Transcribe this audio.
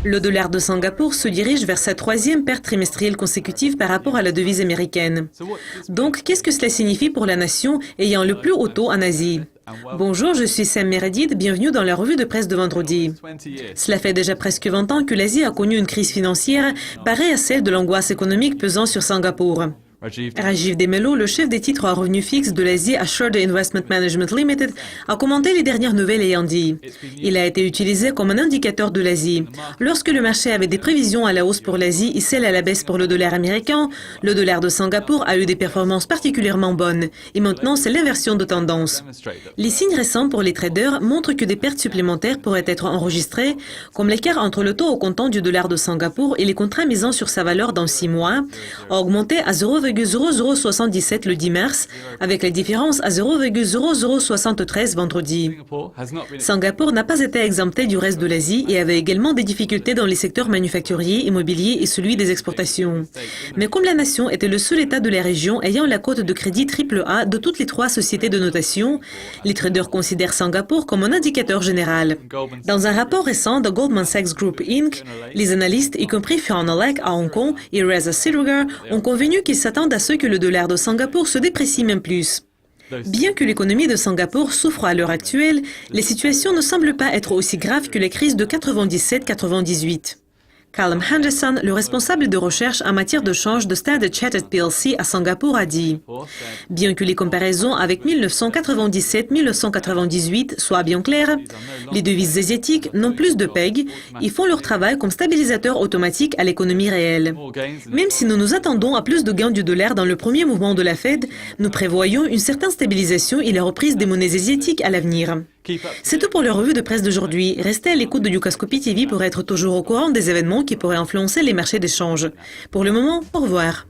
Le dollar de Singapour se dirige vers sa troisième perte trimestrielle consécutive par rapport à la devise américaine. Donc, qu'est-ce que cela signifie pour la nation ayant le plus haut taux en Asie? Bonjour, je suis Sam Meredith, bienvenue dans la revue de presse de vendredi. Cela fait déjà presque 20 ans que l'Asie a connu une crise financière pareille à celle de l'angoisse économique pesant sur Singapour. Rajiv Demelo, le chef des titres à revenus fixes de l'Asie à Assured Investment Management Limited, a commenté les dernières nouvelles ayant dit « Il a été utilisé comme un indicateur de l'Asie. Lorsque le marché avait des prévisions à la hausse pour l'Asie et celles à la baisse pour le dollar américain, le dollar de Singapour a eu des performances particulièrement bonnes. Et maintenant, c'est l'inversion de tendance. Les signes récents pour les traders montrent que des pertes supplémentaires pourraient être enregistrées, comme l'écart entre le taux au comptant du dollar de Singapour et les contrats misant sur sa valeur dans 6 mois, a augmenté à 0,0077 le 10 mars, avec la différence à 0,0073 vendredi. Singapour n'a pas été exempté du reste de l'Asie et avait également des difficultés dans les secteurs manufacturiers, immobiliers et celui des exportations. Mais comme la nation était le seul État de la région ayant la cote de crédit AAA de toutes les 3 sociétés de notation, les traders considèrent Singapour comme un indicateur général. Dans un rapport récent de Goldman Sachs Group Inc., les analystes, y compris Fiona Lek à Hong Kong et Reza Silvergar, ont convenu qu'ils s'attendent à ce que le dollar de Singapour se déprécie même plus. Bien que l'économie de Singapour souffre à l'heure actuelle, les situations ne semblent pas être aussi graves que les crises de 97-98. Callum Henderson, le responsable de recherche en matière de change de Standard Chartered plc à Singapour, a dit « Bien que les comparaisons avec 1997-1998 soient bien claires, les devises asiatiques n'ont plus de PEG et font leur travail comme stabilisateur automatique à l'économie réelle. Même si nous nous attendons à plus de gains du dollar dans le premier mouvement de la Fed, nous prévoyons une certaine stabilisation et la reprise des monnaies asiatiques à l'avenir. » C'est tout pour la revue de presse d'aujourd'hui. Restez à l'écoute de Yucascopy TV pour être toujours au courant des événements qui pourraient influencer les marchés d'échange. Pour le moment, au revoir.